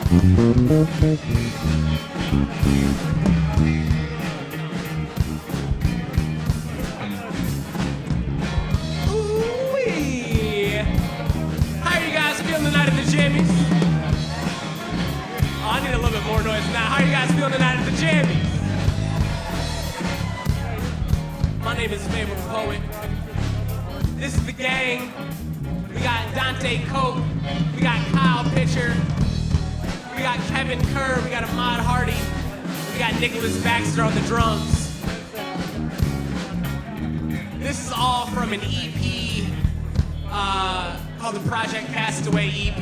Ooh-wee. How are you guys feeling tonight at the Jammies? Oh, I need a little bit more noise now. How are you guys feeling tonight at the Jammies? My name is Fable the Poet. This is the gang. We got Dante Cope. We got Kyle Pitcher. We got Kevin Kerr. We got Ahmad Hardy. We got Nicholas Baxter on the drums. This is all from an EP called the Project Castaway EP.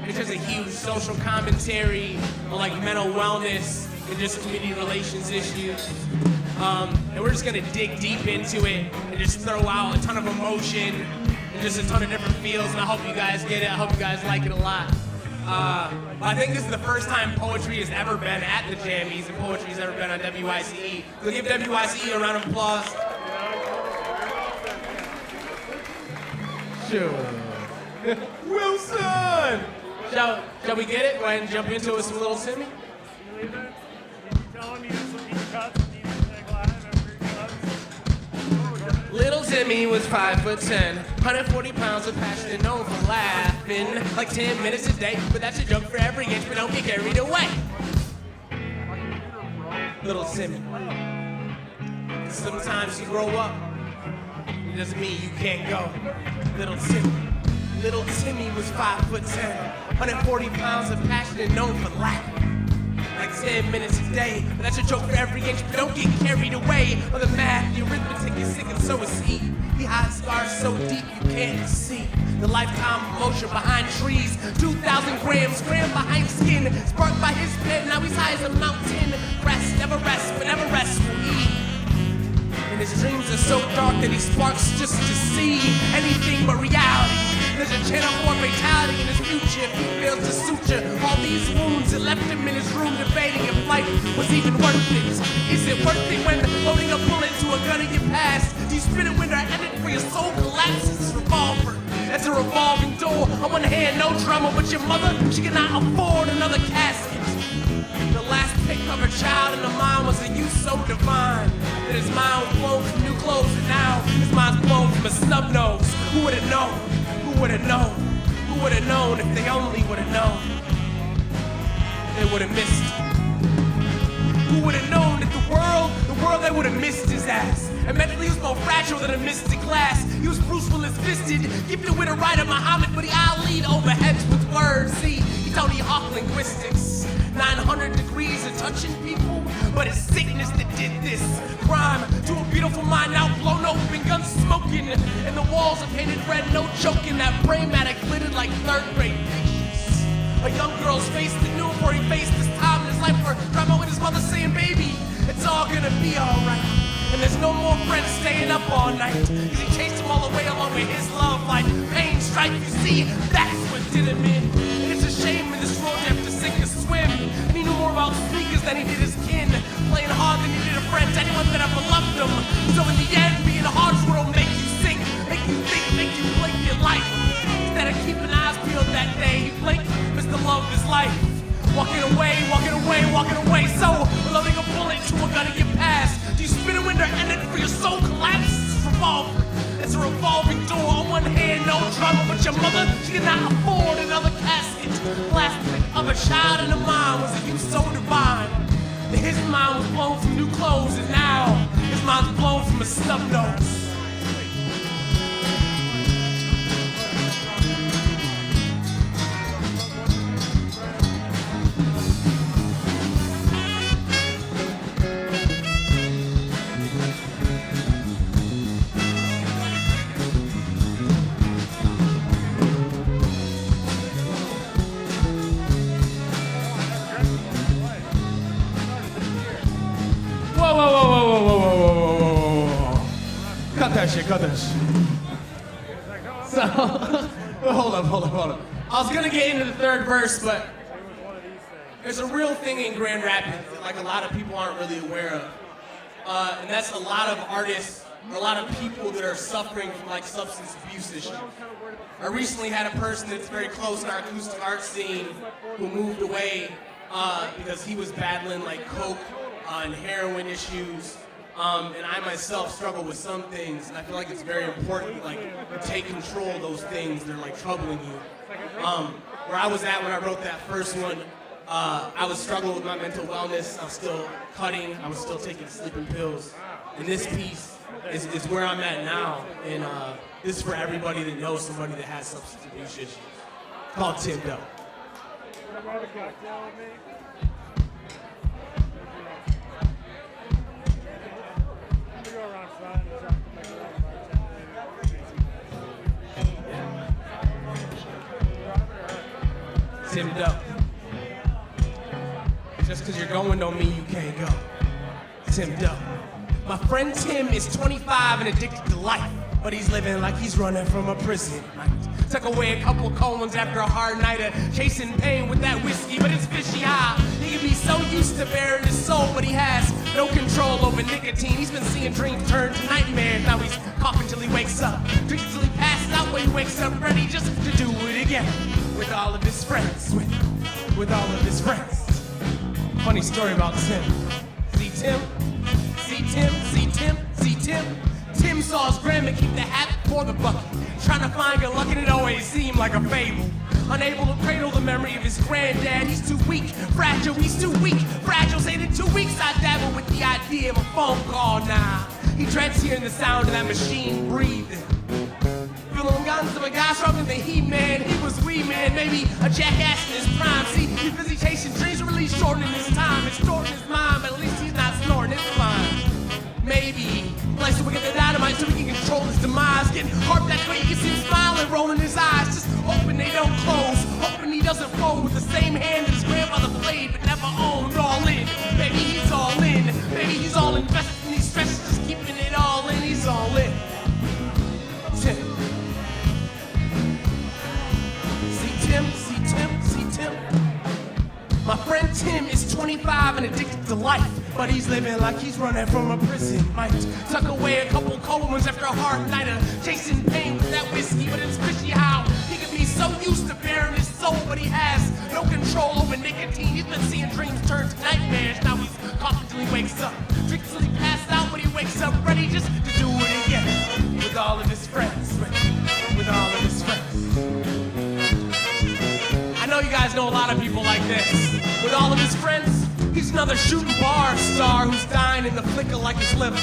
It's just a huge social commentary on like mental wellness and just community relations issues. And we're just gonna dig deep into it and just throw out a ton of emotion and just a ton of different feels, and I hope you guys get it. I hope you guys like it a lot. I think this is the first time poetry has ever been at the Jammies and poetry has ever been on WYCE. So give WYCE a round of applause. Sure. Wilson! Shall we get it? Go ahead and jump into it with some Little Timmy. Little Timmy was 5'10", 140 pounds of passion and known for laughing like 10 minutes a day. But that's a joke for every inch, but don't get carried away. Little Timmy. Sometimes you grow up, it doesn't mean you can't go. Little Timmy. Little Timmy was 5'10", 140 pounds of passion and known for laughing like 10 minutes a day. But that's a joke for every inch, but don't get carried away. On the math, the arithmetic is sick and so is he. He hides scars so deep you can't see the lifetime emotion behind trees. 2,000 grams crammed behind skin, sparked by his pen. Now he's high as a mountain. Rest, never rest, but never rest will he. And his dreams are so dark that he sparks just to see anything but reality. There's a channel for fatality in his future if he fails to suture all these wounds that left him in his room debating if life was even worth it. Is it worth it when loading a bullet to a gun in your past? Do you spin it when they're ended for your soul collapses? Revolver, that's a revolving door. On one hand, no drama, but your mother, she cannot afford another casket. The last pick of her child in the mind was a youth so divine that his mind was blown from new clothes, and now his mind's blown from a snub nose. Who would have known? Who would have known? Who would have known if they only would have known? They would have missed. Who would have known that the world they would have missed his ass. And mentally he was more fragile than a mystic glass. He was Bruce Willis fisted, gifted with a writer Muhammad, but he Ali'd over heads with words. See, he Tony Hawk linguistics. 900 degrees of touching people, but it's sickness that did this crime to a beautiful mind now blown open, guns smoking, and the walls are painted red, no joking. That brain matter glittered like third grade pictures. A young girl's face that knew before he faced this time in his life for drama with his mother saying, baby, it's all gonna be alright. And there's no more friends staying up all night, cause he chased them all away along with his love like pain, strife. You see, that's what did him in. And it's a shame in this world you have to sink or swim. And he knew more about speakers than he did his kin, playing hard than he did a friend to anyone that ever loved him. So in the end, being hard will make you sink, make you think, make you blink your life. Instead of keeping eyes peeled that day, he blinked, missed the love of his life. Walking away, walking away, walking away. So, loading a bullet to a gun in your past. Do you spin it when they're ended for your soul collapses? Revolver, it's a revolving door. On one hand, no trouble, but your mother, she cannot afford another casket. Last pick of a child in the mind was a youth so divine that his mind was blown from new clothes, and now his mind's blown from a snub nose. Cut that shit. So, hold up. I was gonna get into the third verse, but there's a real thing in Grand Rapids that like a lot of people aren't really aware of. And that's a lot of artists are a lot of people that are suffering from like substance abuse issues. I recently had a person that's very close in our acoustic art scene who moved away because he was battling like coke and heroin issues. And I myself struggle with some things, and I feel like it's very important like to take control of those things that are like troubling you. Where I was at when I wrote that first one, I was struggling with my mental wellness. I was still cutting. I was still taking sleeping pills. And this piece is where I'm at now. And this is for everybody that knows somebody that has substance abuse issues. It's called Tim Doe. Tim Doe. Just because you're going don't mean you can't go. Tim Doe. My friend Tim is 25 and addicted to life, but he's living like he's running from a prison. Took away a couple colons after a hard night of chasing pain with that whiskey, but it's fishy high. He can be so used to bearing his soul, but he has no control over nicotine. He's been seeing dreams turn to nightmares. Now he's coughing till he wakes up, drinks till he passes out when he wakes up, ready just to do it again with all of his friends. With all of his friends. Funny story about Tim. See Tim? Tim saw his grandma keep the hat for the bucket, trying to find good luck, and it always seemed like a fable. Unable to cradle the memory of his granddad, he's too weak, fragile, saying in 2 weeks I dabble with the idea of a phone call now. He dreads hearing the sound of that machine breathing. Feeling guns of a guy struggling the heat, man. He was wee, man, maybe a jackass in his prime. See, he's busy chasing dreams, really shortening his time, extorting his mind, but at least he's not snoring his line. Maybe he likes to get the dynamite so he can control his demise. Getting heart that way, you can see him smiling, rolling his eyes, just hoping they don't close, hoping he doesn't fold with the same hand that his grandfather played but never owned. All in, maybe he's all in, maybe he's all invested in these stresses, just keeping it all in. He's all in. Tim. See Tim. My friend Tim is 25 and addicted to life, but he's living like he's running from a prison. Might tuck away a couple cold ones after a hard night of chasing pain with that whiskey, but it's fishy how he can be so used to bearing his soul, but he has no control over nicotine. He's been seeing dreams turn to nightmares. Now he's coughing till he wakes up, drinks till he passes out, but he wakes up ready just to do it again with all of his friends. With all of his friends. I know you guys know a lot of people like this. With all of his friends, he's another shooting bar star who's dying in the flicker like his liver.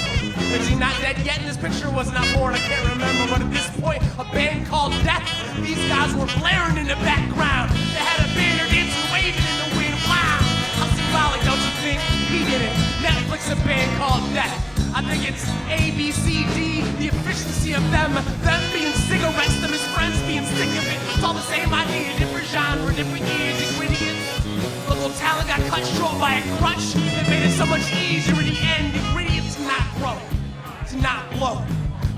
Is he not dead yet? And this picture was not born, I can't remember. But at this point, a band called Death, these guys were blaring in the background. They had a banner dancing, waving in the wind. Wow, how symbolic, don't you think? He did it. Netflix, a band called Death. I think it's A, B, C, D, the efficiency of them being cigarettes, them his friends being sick of it. It's all the same idea, different genre, different years, ingredients. Local talent got cut short by a crutch. It made it so much easier in the end. Ingredients to not grow, to not blow,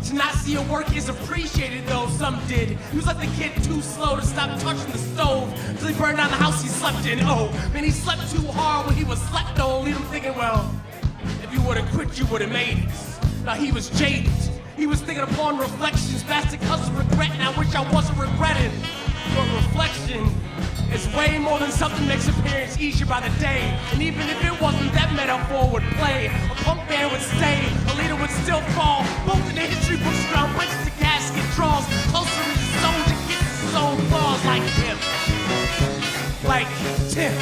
to not see your work is appreciated, though some did. He was like the kid too slow to stop touching the stove till he burned down the house he slept in. Oh, man, he slept too hard when he was slept on, leave him thinking, well, if you would've quit, you would've made it. Now he was jaded. He was thinking upon reflections, bastard cause of regret, and I wish I wasn't regretting. But reflection is way more than something makes appearance easier by the day. And even if it wasn't, that metaphor would play. A punk band would stay, a leader would still fall. Both in the history books, ground breaks the casket, draws closer to his soul to kiss his own flaws like him. Like Tim.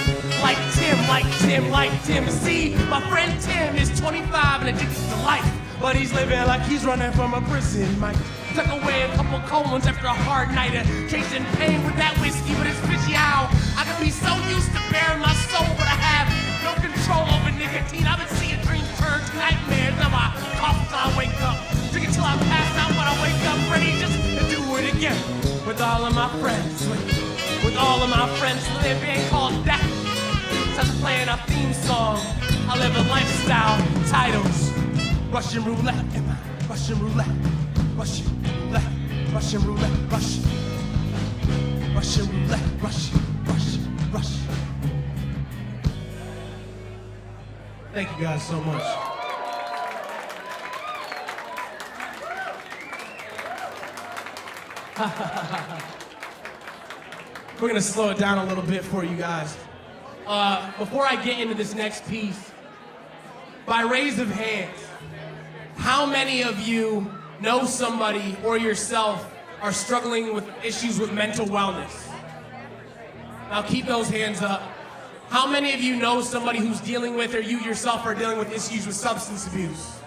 See, my friend Tim is 25 and addicted to life, but he's living like he's running from a prison. Might tuck away a couple colons after a hard night of chasing pain with that whiskey, but it's fishy how I can be so used to bearing my soul, but I have no control over nicotine. I've been seeing dreams turn to nightmares. Now I cough till I wake up, drink until I pass out, but I wake up ready just to do it again with all of my friends. With all of my friends, they're being called Death. Such playing a theme song. I live a lifestyle. Titles: Russian roulette. Am I Russian roulette? Russian roulette. Russian roulette. Russian. Russian roulette. Russian. Thank you guys so much. We're gonna slow it down a little bit for you guys. Before I get into this next piece, by raise of hands, how many of you know somebody or yourself are struggling with issues with mental wellness? Now keep those hands up. How many of you know somebody who's dealing with, or you yourself are dealing with issues with substance abuse?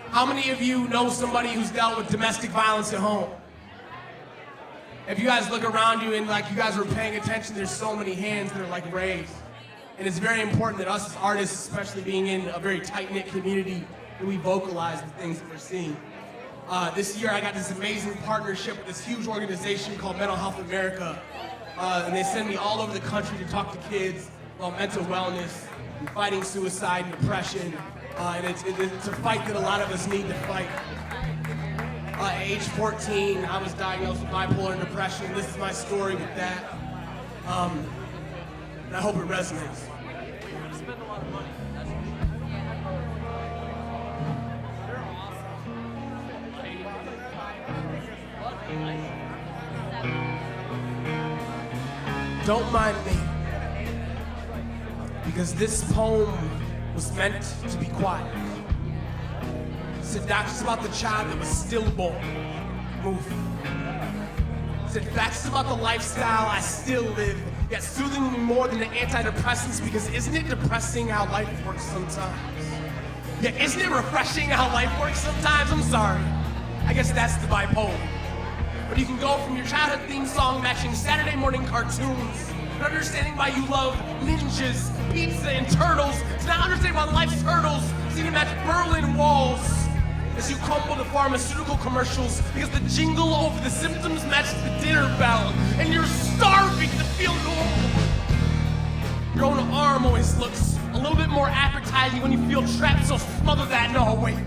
How many of you know somebody who's dealt with domestic violence at home? If you guys look around you and like you guys are paying attention, there's so many hands that are like raised. And it's very important that us as artists, especially being in a very tight-knit community, that we vocalize the things that we're seeing. This year I got this amazing partnership with this huge organization called Mental Health America. And they send me all over the country to talk to kids about mental wellness and fighting suicide and depression. And it's a fight that a lot of us need to fight. At age 14, I was diagnosed with bipolar and depression. This is my story with that. And I hope it resonates. Spend a lot of money. Don't mind me, because this poem was meant to be quiet. It said not just about the child that was stillborn. Move. It said facts about the lifestyle I still live, yet soothing me more than the antidepressants, because isn't it depressing how life works sometimes? Yeah, isn't it refreshing how life works sometimes? I'm sorry. I guess that's the bipolar. But you can go from your childhood theme song matching Saturday morning cartoons and understanding why you love ninjas, pizza, and turtles to not understanding why life's hurdles seem to match Berlin walls as you crumble the pharmaceutical commercials because the jingle over the symptoms matches the dinner bell and you're starving to feel normal. Your own arm always looks a little bit more appetizing when you feel trapped, so smother that. No, wait.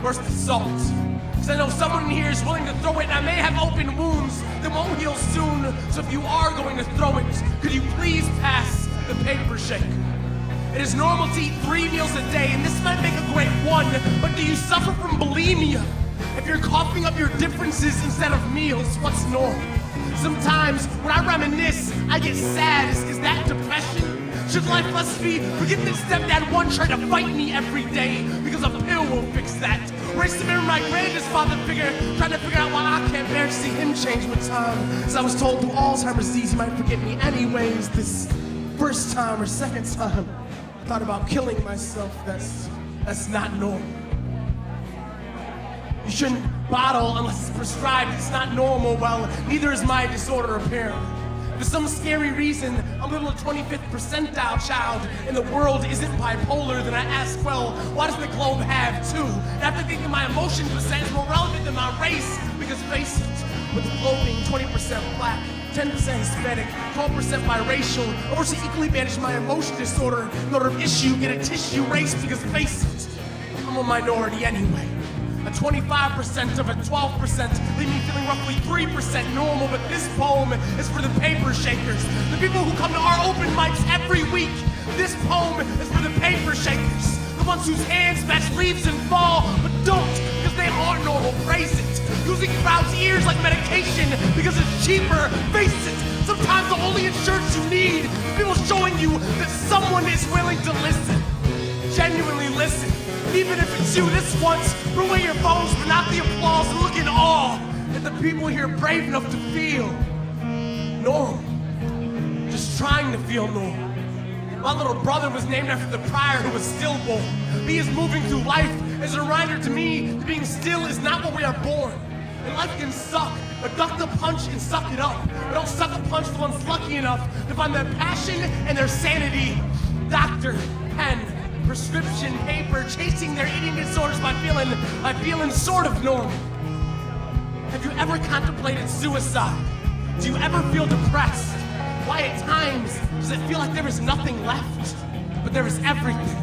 Where's the salt? Because I know someone in here is willing to throw it, and I may have open wounds that won't heal soon. So if you are going to throw it, could you please pass the paper shake? It is normal to eat 3 meals a day, and this might make a great one, but do you suffer from bulimia? If you're coughing up your differences instead of meals, what's normal? Sometimes when I reminisce, I get sad. Is that depression? Should life must be forget that stepdad one tried to fight me every day because a pill will fix that. Race to remember my greatest father figure, trying to figure out why I can't bear to see him change with time. As I was told through Alzheimer's disease he might forget me anyways. This first time or second time, I thought about killing myself. That's not normal. You shouldn't bottle unless it's prescribed. It's not normal. Well, neither is my disorder apparently. For some scary reason, I'm a little 25th percentile child and the world isn't bipolar, then I ask, well, why does the globe have 2? And after thinking my emotion percent is more relevant than my race, because face it, with the globe being 20% black, 10% Hispanic, 12% biracial, I wish to equally manage my emotion disorder in order of issue, get a tissue race, because face it, I'm a minority anyway. A 25% of a 12%, leave me feeling roughly 3% normal, but this poem is for the paper shakers, the people who come to our open mics every week. This poem is for the paper shakers, the ones whose hands match leaves and fall, but don't, because they aren't normal, praise it. Using crowds' ears like medication, because it's cheaper, face it. Sometimes the only insurance you need is people showing you that someone is willing to listen. Genuinely listen. Even if it's you this once, throw away your phones, but not the applause, and look in awe at the people here brave enough to feel normal. Just trying to feel normal. My little brother was named after the prior who was stillborn. He is moving through life as a reminder to me that being still is not what we are born. And life can suck, but duck the punch and suck it up. But don't suck a punch the ones lucky enough to find their passion and their sanity. Doctor, pen, prescription, paper, chasing their eating disorders by feeling sort of normal. Have you ever contemplated suicide? Do you ever feel depressed? Why at times does it feel like there is nothing left, but there is everything?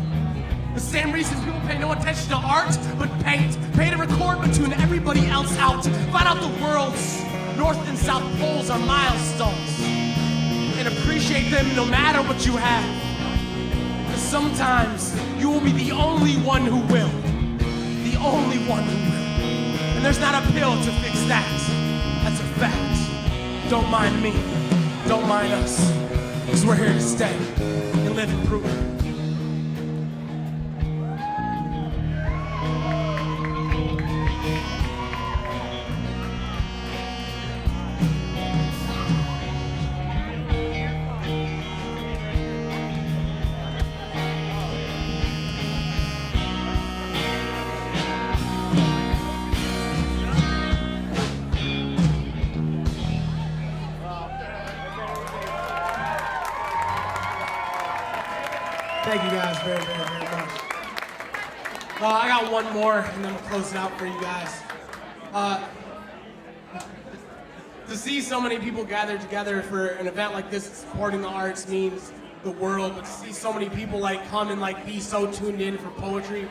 The same reason people pay no attention to art, but paint. Pay to record but tune everybody else out. Find out the world's north and south poles are milestones, and appreciate them no matter what you have. Because sometimes you will be the only one who will. The only one who will. And there's not a pill to fix that. That's a fact. Don't mind me. Don't mind us. Because we're here to stay and live and prove it. Thank you guys very, very, very much. I got one more, and then we'll close it out for you guys. To see so many people gathered together for an event like this, supporting the arts means the world. But to see so many people like come and like be so tuned in for poetry,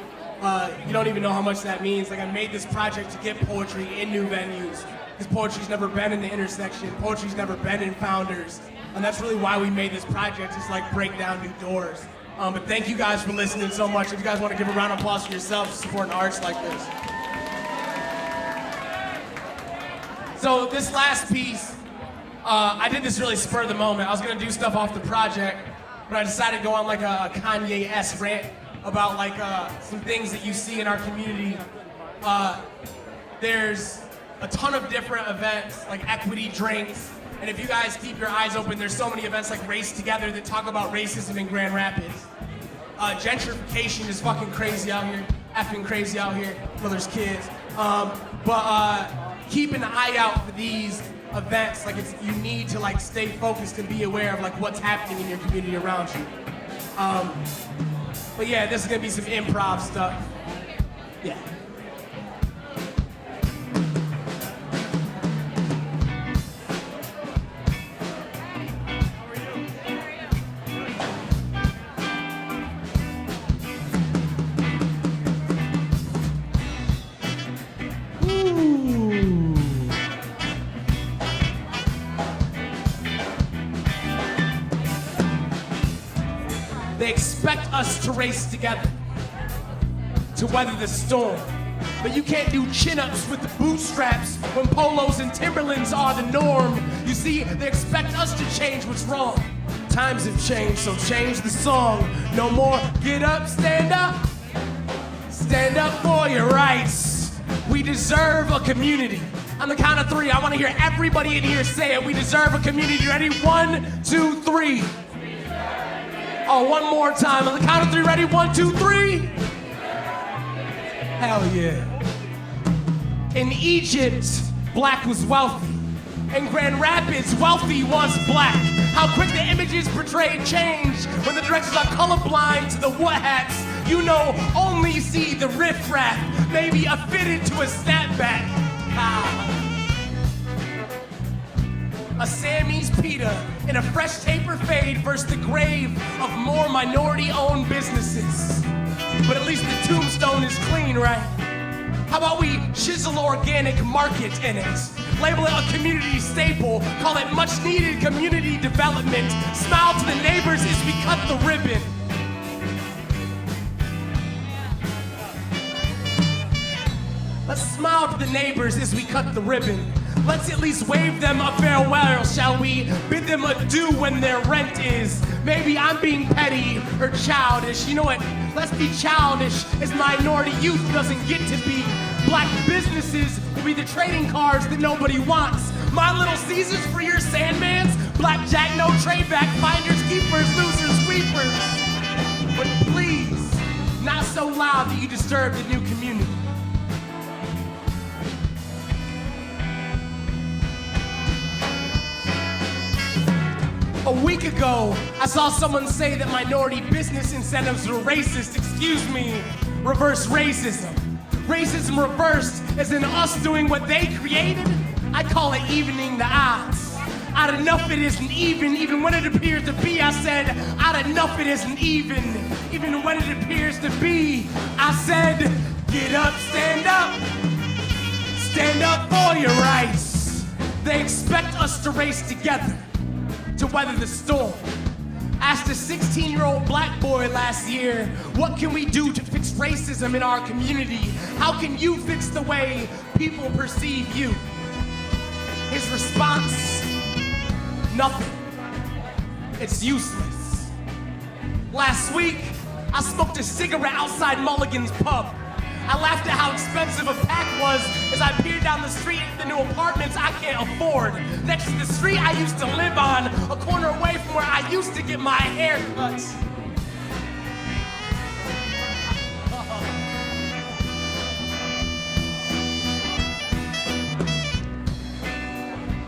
you don't even know how much that means. Like I made this project to get poetry in new venues, because poetry's never been in the intersection. Poetry's never been in Founders, and that's really why we made this project. Is like break down new doors. But thank you guys for listening so much. If you guys want to give a round of applause for yourselves supporting arts like this. So this last piece, I did this really spur of the moment. I was gonna do stuff off the project, but I decided to go on like a Kanye-esque rant about like some things that you see in our community. There's a ton of different events, like equity drinks. And if you guys keep your eyes open, there's so many events like Race Together that talk about racism in Grand Rapids. Gentrification is fucking crazy out here, effing crazy out here, brothers, kids. But keep an eye out for these events. Like you need to like stay focused and be aware of like what's happening in your community around you. But yeah, this is gonna be some improv stuff. Yeah. They expect us to race together, to weather the storm. But you can't do chin-ups with the bootstraps when polos and Timberlands are the norm. You see, they expect us to change what's wrong. Times have changed, so change the song. No more get up, stand up. Stand up for your rights. We deserve a community. On the count of three, I want to hear everybody in here say it. We deserve a community. Ready? 1, 2, 3. Oh, one more time. On the count of three, ready? 1, 2, 3. Hell yeah. In Egypt, black was wealthy. In Grand Rapids, wealthy was black. How quick the images portrayed change when the directors are colorblind to the what hats. You know, only see the riffraff, maybe a fitted to a snapback. A Sammy's pita in a fresh taper fade versus the grave of more minority-owned businesses. But at least the tombstone is clean, right? How about we chisel organic market in it? Label it a community staple, call it much-needed community development. Smile to the neighbors as we cut the ribbon. Let's smile to the neighbors as we cut the ribbon. Let's at least wave them a farewell, shall we? Bid them adieu when their rent is. Maybe I'm being petty or childish. You know what? Let's be childish as minority youth doesn't get to be. Black businesses will be the trading cards that nobody wants. My Little Caesars for your Sandmans. Blackjack, no trade back. Finders, keepers, losers, sweepers. But please, not so loud that you disturb the new community. A week ago, I saw someone say that minority business incentives were racist. Excuse me, reverse racism. Racism reversed as in us doing what they created. I call it evening the odds. Odd enough it isn't even when it appears to be. I said, odd enough it isn't even when it appears to be. I said, get up, stand up for your rights. They expect us to race together, to weather the storm. Asked a 16-year-old black boy last year, what can we do to fix racism in our community? How can you fix the way people perceive you? His response, nothing. It's useless. Last week, I smoked a cigarette outside Mulligan's pub. I laughed at how expensive a pack was as I peered down the street at the new apartments I can't afford. Next to the street I used to live on, a corner away from where I used to get my hair cut.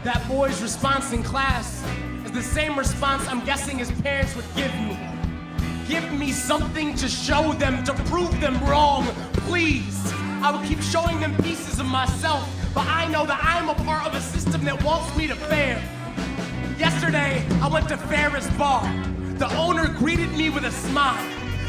That boy's response in class is the same response I'm guessing his parents would give me. Give me something to show them, to prove them wrong, please. I would keep showing them pieces of myself, but I know that I'm a part of a system that wants me to fail. Yesterday, I went to Ferris Bar. The owner greeted me with a smile.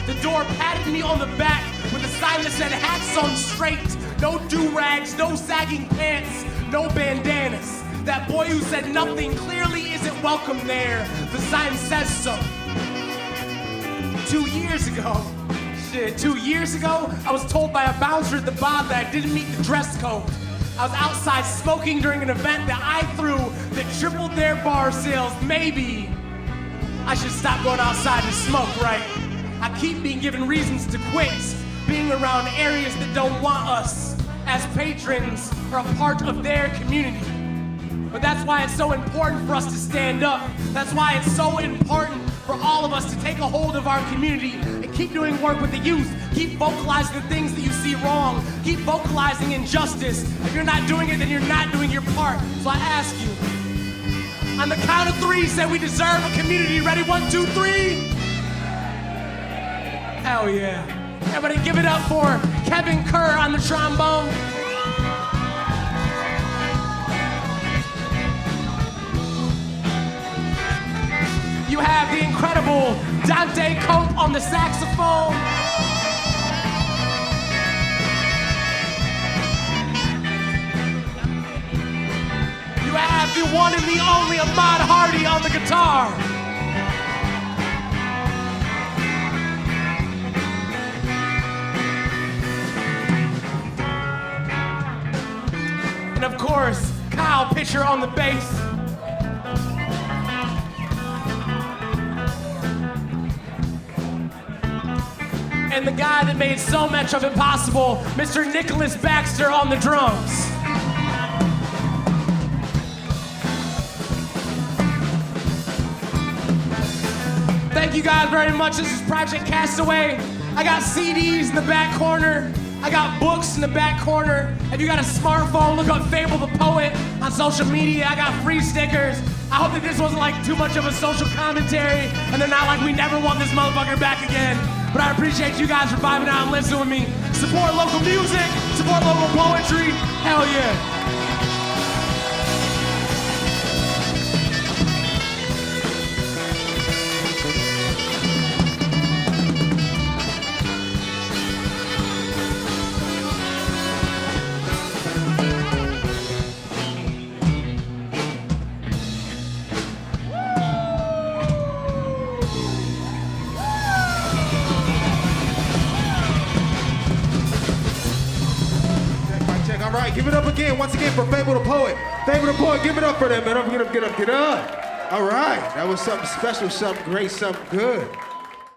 The door patted me on the back with a sign that said hats on straight, no do-rags, no sagging pants, no bandanas. That boy who said nothing clearly isn't welcome there. The sign says so. 2 years ago, I was told by a bouncer at the bar that I didn't meet the dress code. I was outside smoking during an event that I threw that tripled their bar sales. Maybe I should stop going outside to smoke, right? I keep being given reasons to quit, being around areas that don't want us as patrons or a part of their community. But that's why it's so important for us to stand up. That's why it's so important for all of us to take a hold of our community and keep doing work with the youth. Keep vocalizing the things that you see wrong. Keep vocalizing injustice. If you're not doing it, then you're not doing your part. So I ask you, on the count of three, say we deserve a community. Ready? 1, 2, 3. Hell yeah. Everybody give it up for Kevin Kerr on the trombone. You have the incredible Dante Cope on the saxophone. You have the one and the only Ahmad Hardy on the guitar. And of course, Kyle Pitcher on the bass. And the guy that made so much of it possible, Mr. Nicholas Baxter on the drums. Thank you guys very much. This is Project Castaway. I got CDs in the back corner. I got books in the back corner. If you got a smartphone, look up Fable the Poet on social media. I got free stickers. I hope that this wasn't like too much of a social commentary and they're not like, we never want this motherfucker back again. But I appreciate you guys for vibing out and listening with me. Support local music, support local poetry. Hell yeah. All right, give it up again, once again for Fable the Poet. Fable the Poet, give it up for them, man. Get up. All right, that was something special, something great, something good.